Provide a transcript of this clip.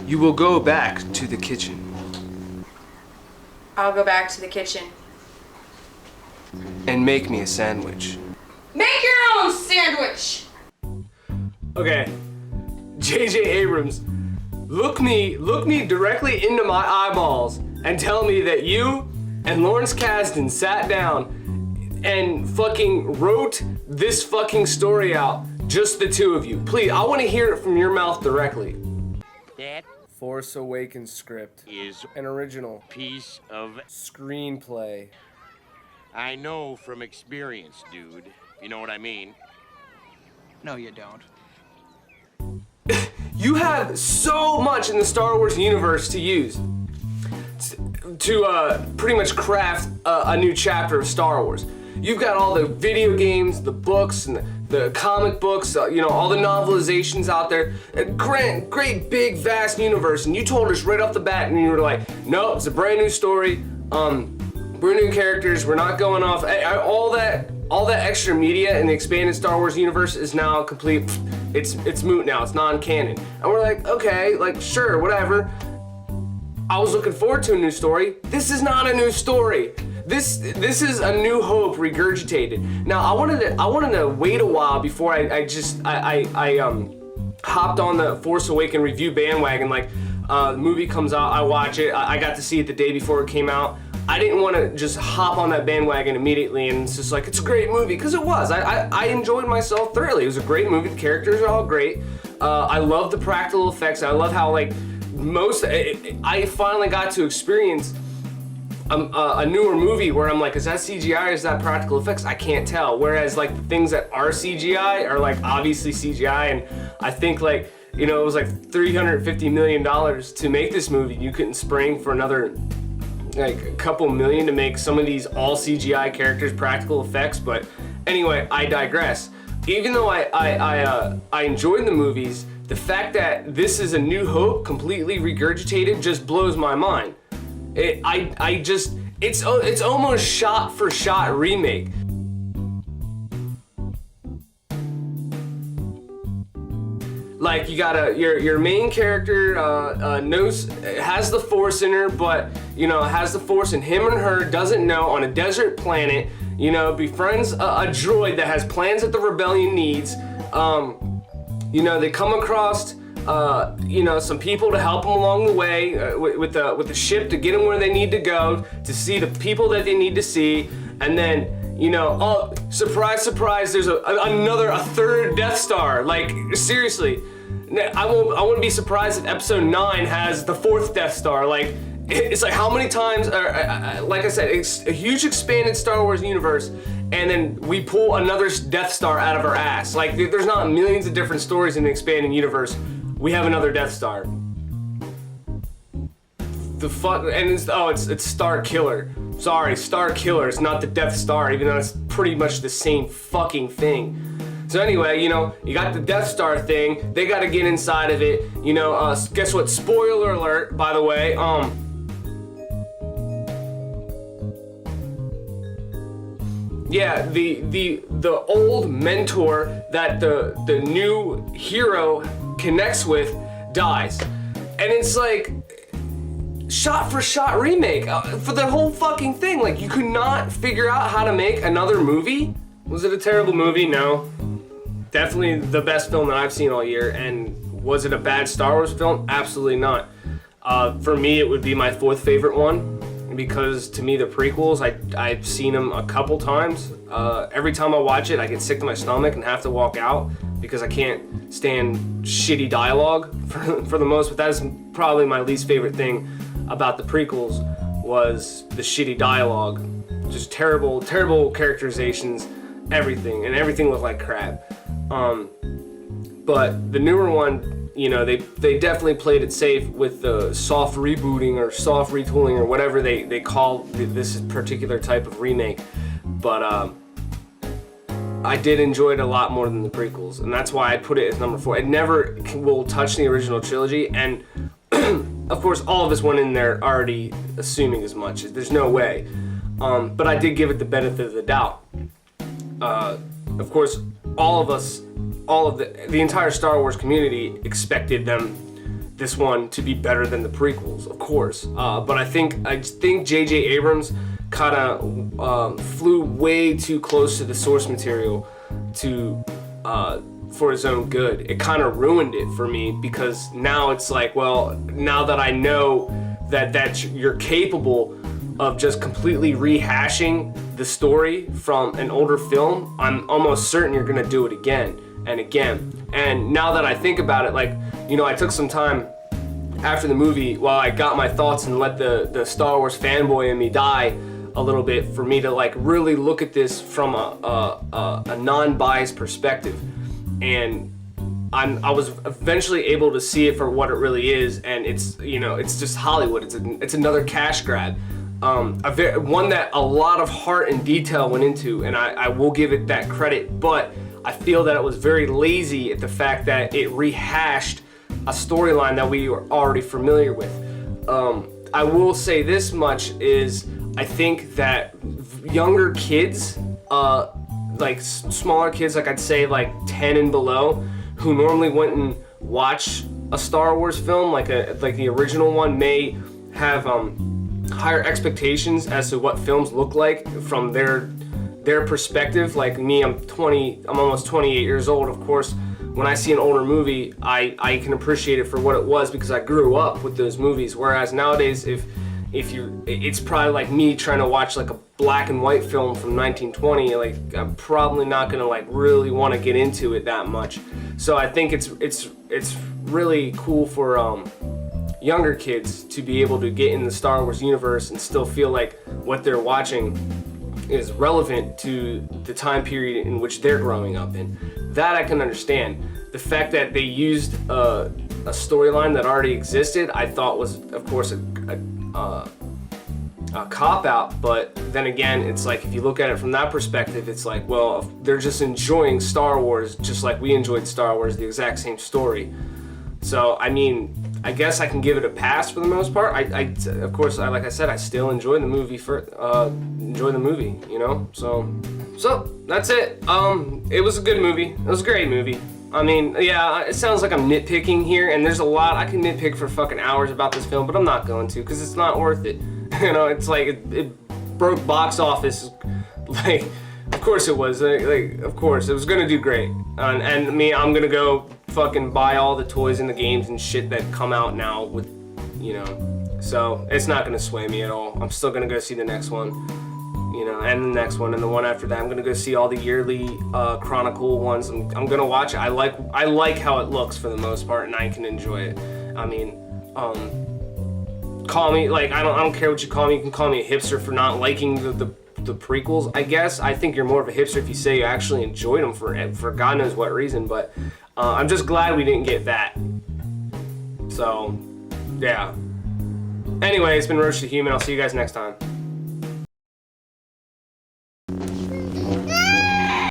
You will go back to the kitchen. I'll go back to the kitchen. And make me a sandwich. Make your own sandwich! Okay, J.J. Abrams, look me directly into my eyeballs and tell me that you and Lawrence Kasdan sat down and fucking wrote this fucking story out, just the two of you. Please, I want to hear it from your mouth directly. That Force Awakens script. is An original piece of... screenplay. I know from experience, dude. You know what I mean? No, you don't. You have so much in the Star Wars universe to use to pretty much craft a new chapter of Star Wars. You've got all the video games, the books, and the comic books, you know, all the novelizations out there. A great, big, vast universe. And you told us right off the bat, and you were like, no, it's a brand new story. We're new characters. We're not going off. All that extra media in the expanded Star Wars universe is now complete. It's moot now. It's non-canon. And we're like, okay, like sure, whatever. I was looking forward to a new story. This is not a new story. This is a New Hope regurgitated. Now I wanted to wait a while before I hopped on the Force Awakens review bandwagon. Like the movie comes out, I watch it. I got to see it the day before it came out. I didn't want to just hop on that bandwagon immediately and it's just like, it's a great movie, because it was. I enjoyed myself thoroughly. It was a great movie. The characters are all great. I love the practical effects. I love how like I finally got to experience a newer movie where I'm like, is that CGI or is that practical effects? I can't tell. Whereas like the things that are CGI are like obviously CGI, and I think like, you know, it was like $350 million to make this movie. You couldn't spring for another like a couple million to make some of these all CGI characters practical effects. But anyway, I digress. Even though I enjoyed the movies, the fact that this is a New Hope completely regurgitated just blows my mind. It's almost shot for shot remake. Like you got your main character has the Force in her, but you know has the Force in him and her, doesn't know, on a desert planet. You know, befriends a droid that has plans that the rebellion needs. You know, they come across you know, some people to help them along the way with the ship to get them where they need to go, to see the people that they need to see, and then, you know, oh, surprise, surprise, there's a third Death Star. Like, seriously, I wouldn't be surprised if Episode 9 has the fourth Death Star. Like, it's like how many times, like I said, it's a huge expanded Star Wars universe, and then we pull another Death Star out of our ass. Like, there's not millions of different stories in the expanding universe. We have another Death Star. The fuck, and it's Star Killer. Sorry, Star Killer. It's not the Death Star, even though it's pretty much the same fucking thing. So anyway, you know, you got the Death Star thing. They got to get inside of it. You know, guess what? Spoiler alert, by the way. Yeah, the old mentor that the new hero connects with dies, and it's like shot for shot remake for the whole fucking thing. Like, you could not figure out how to make another movie. Was it a terrible movie? No. Definitely the best film that I've seen all year. And was it a bad Star Wars film? Absolutely not. For me, it would be my fourth favorite one, because to me the prequels, I've seen them a couple times. Every time I watch it, I get sick to my stomach and have to walk out because I can't stand shitty dialogue for the most. But that is probably my least favorite thing about the prequels, was the shitty dialogue. Just terrible characterizations, everything looked like crap. But the newer one, you know, they definitely played it safe with the soft rebooting or soft retooling or whatever they call this particular type of remake. But I did enjoy it a lot more than the prequels, and that's why I put it as number 4. It never will touch the original trilogy, and of course all of us went in there already assuming as much. There's no way. But I did give it the benefit of the doubt. Of course, all of the entire Star Wars community expected them this one to be better than the prequels, of course. But I think J.J. Abrams kind of flew way too close to the source material for his own good. It kind of ruined it for me, because now it's like, well, now that I know that you're capable of just completely rehashing the story from an older film, I'm almost certain you're gonna do it again and again. And now that I think about it, like, you know, I took some time after the movie while I got my thoughts and let the Star Wars fanboy in me die a little bit, for me to like really look at this from a non-biased perspective. And I was eventually able to see it for what it really is, and it's, you know, it's just Hollywood. It's another cash grab. One that a lot of heart and detail went into, and I will give it that credit, but I feel that it was very lazy at the fact that it rehashed a storyline that we were already familiar with. I will say this much is, I think that younger kids, like smaller kids, like I'd say like 10 and below, who normally wouldn't watch a Star Wars film like the original one, may have higher expectations as to what films look like from their perspective. Like me, I'm almost 28 years old. Of course, when I see an older movie, I can appreciate it for what it was, because I grew up with those movies. Whereas nowadays, it's probably like me trying to watch like a black and white film from 1920. Like, I'm probably not gonna like really want to get into it that much. So I think it's really cool for younger kids to be able to get in the Star Wars universe and still feel like what they're watching is relevant to the time period in which they're growing up in. That I can understand. The fact that they used a storyline that already existed, I thought was, of course, a cop-out, but then again, it's like, if you look at it from that perspective, it's like, well, they're just enjoying Star Wars just like we enjoyed Star Wars, the exact same story. So, I mean, I guess I can give it a pass for the most part. Of course, like I said, I still enjoy the movie you know? So that's it. It was a good movie. It was a great movie. I mean, yeah, it sounds like I'm nitpicking here, and there's a lot I can nitpick for fucking hours about this film, but I'm not going to, because it's not worth it. You know, it's like it broke box office. Like, of course it was. Like, of course it was gonna do great. And me, I'm gonna go fucking buy all the toys and the games and shit that come out now with, you know. So it's not gonna sway me at all. I'm still gonna go see the next one, you know, and the next one, and the one after that. I'm gonna go see all the yearly Chronicle ones. I'm gonna watch it. I like how it looks for the most part, and I can enjoy it. I mean, call me, like, I don't care what you call me. You can call me a hipster for not liking the prequels, I guess. I think you're more of a hipster if you say you actually enjoyed them for God knows what reason, but I'm just glad we didn't get that. So, yeah. Anyway, it's been Roach the Human. I'll see you guys next time.